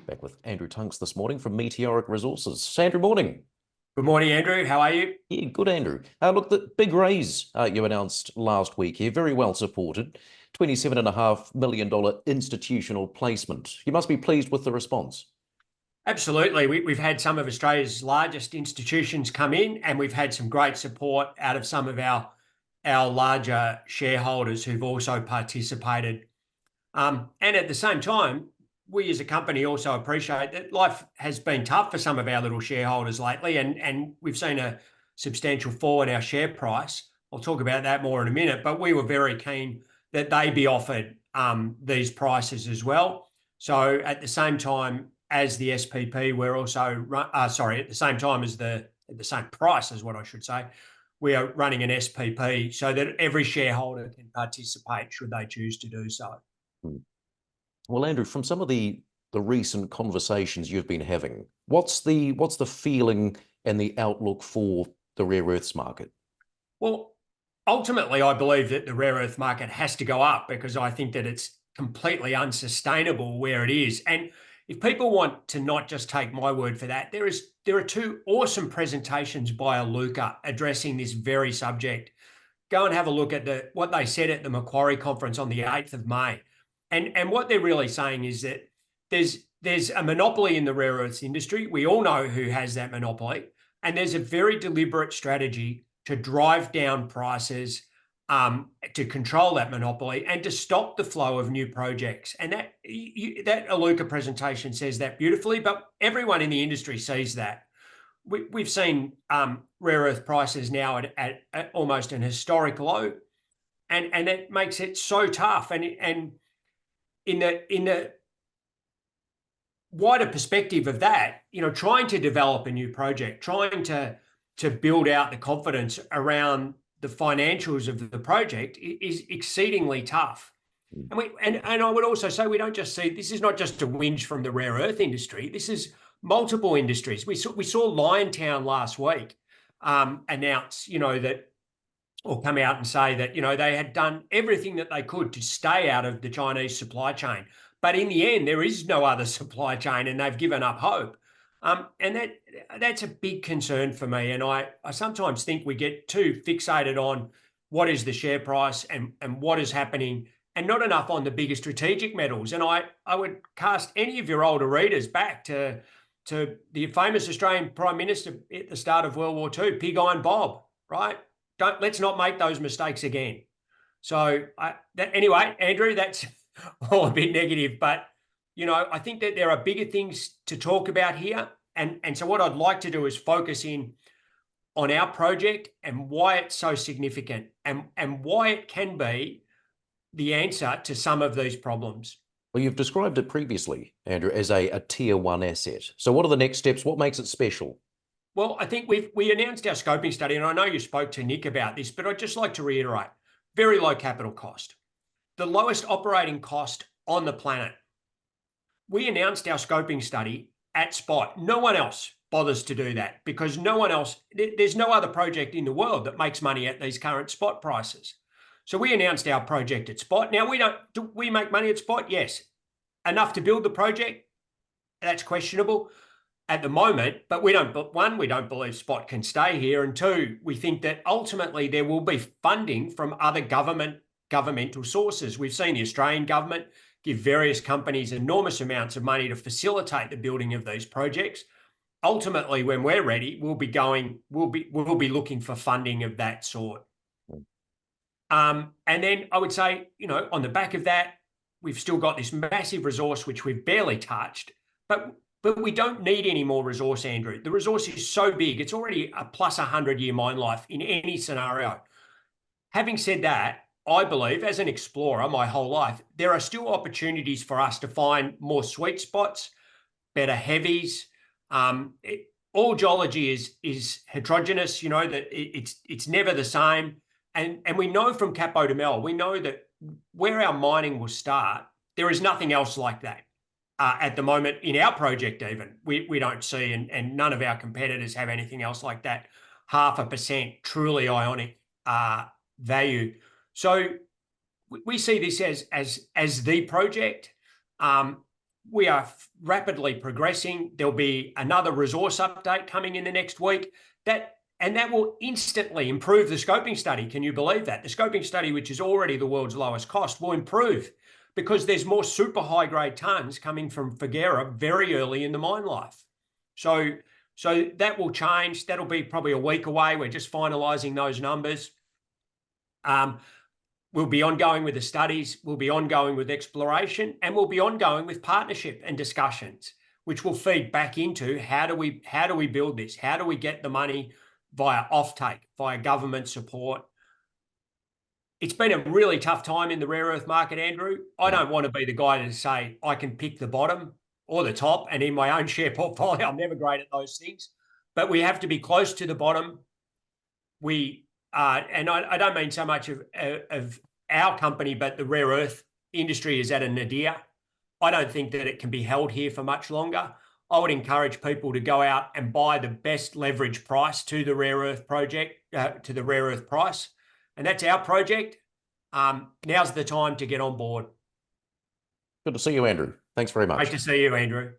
Back with Andrew Tunks this morning from Meteoric Resources. Andrew, morning. Good morning, Andrew. How are you? Yeah, good, Andrew. Look, the big raise you announced last week here, very well supported. $27.5 million institutional placement. You must be pleased with the response. Absolutely. We've had some of Australia's largest institutions come in, and we've had some great support out of some of our larger shareholders who've also participated. And at the same time, we as a company also appreciate that life has been tough for some of our little shareholders lately, and we've seen a substantial fall in our share price. I'll talk about that more in a minute, but we were very keen that they be offered these prices as well. So at the same time as the SPP, we're also, at the same time as at the same price is what I should say, we are running an SPP so that every shareholder can participate should they choose to do so. Hmm. Well, Andrew, from some of the recent conversations you've been having, what's the feeling and the outlook for the rare earths market? Well, ultimately, I believe that the rare earth market has to go up because I think that it's completely unsustainable where it is. And if people want to not just take my word for that, there are two awesome presentations by Aluka addressing this very subject. Go and have a look at what they said at the Macquarie conference on the 8th of May. And what they're really saying is that there's a monopoly in the rare earths industry. We all know who has that monopoly. And there's a very deliberate strategy to drive down prices, to control that monopoly and to stop the flow of new projects. And that Aluka presentation says that beautifully, but everyone in the industry sees that. We've seen rare earth prices now at almost an historic low, and that makes it so tough. And in the wider perspective of that, trying to develop a new project, trying to build out the confidence around the financials of the project is exceedingly tough. And I would also say we don't just see, this is not just a whinge from the rare earth industry. This is multiple industries. We saw Liontown last week announce, or come out and say that, they had done everything that they could to stay out of the Chinese supply chain. But in the end, there is no other supply chain and they've given up hope. And that's a big concern for me. And I sometimes think we get too fixated on what is the share price and what is happening, and not enough on the bigger strategic metals. And I would cast any of your older readers back to the famous Australian Prime Minister at the start of World War II, Pig Iron Bob, right? Let's not make those mistakes again. So anyway, Andrew, that's all a bit negative, but I think that there are bigger things to talk about here. And so what I'd like to do is focus in on our project and why it's so significant and why it can be the answer to some of these problems. Well, you've described it previously, Andrew, as a tier one asset. So what are the next steps? What makes it special? Well, I think we announced our scoping study, and I know you spoke to Nick about this, but I'd just like to reiterate, very low capital cost, the lowest operating cost on the planet. We announced our scoping study at spot. No one else bothers to do that because there's no other project in the world that makes money at these current spot prices. So we announced our project at spot. Now, do we make money at spot? Yes. Enough to build the project? That's questionable at the moment, but we don't believe spot can stay here. And two, we think that ultimately there will be funding from other governmental sources. We've seen the Australian government give various companies enormous amounts of money to facilitate the building of these projects. Ultimately, when we're ready, we'll be looking for funding of that sort. And then I would say, on the back of that, we've still got this massive resource, which we've barely touched, but we don't need any more resource, Andrew. The resource is so big. It's already a plus 100-year mine life in any scenario. Having said that, I believe as an explorer my whole life, there are still opportunities for us to find more sweet spots, better heavies. All geology is heterogeneous, that it's never the same. And we know from Capo de Mel, we know that where our mining will start, there is nothing else like that at the moment in our project even. We don't see, and none of our competitors have anything else like that, 0.5% truly ionic value. So we see this as the project. we are rapidly progressing. There'll be another resource update coming in the next week. That will instantly improve the scoping study. Can you believe that? The scoping study, which is already the world's lowest cost, will improve because there's more super high-grade tons coming from Caldeira very early in the mine life. So that will change. That'll be probably a week away. We're just finalising those numbers. We'll be ongoing with the studies. We'll be ongoing with exploration, and we'll be ongoing with partnership and discussions, which will feed back into how do we build this? How do we get the money via offtake, via government support? It's been a really tough time in the rare earth market, Andrew. I don't want to be the guy to say I can pick the bottom or the top, and in my own share portfolio, I'm never great at those things. But we have to be close to the bottom. And I don't mean so much of our company, but the rare earth industry is at a nadir. I don't think that it can be held here for much longer. I would encourage people to go out and buy the best leverage price to the rare earth project, to the rare earth price. And that's our project. Now's the time to get on board. Good to see you, Andrew. Thanks very much. Great to see you, Andrew.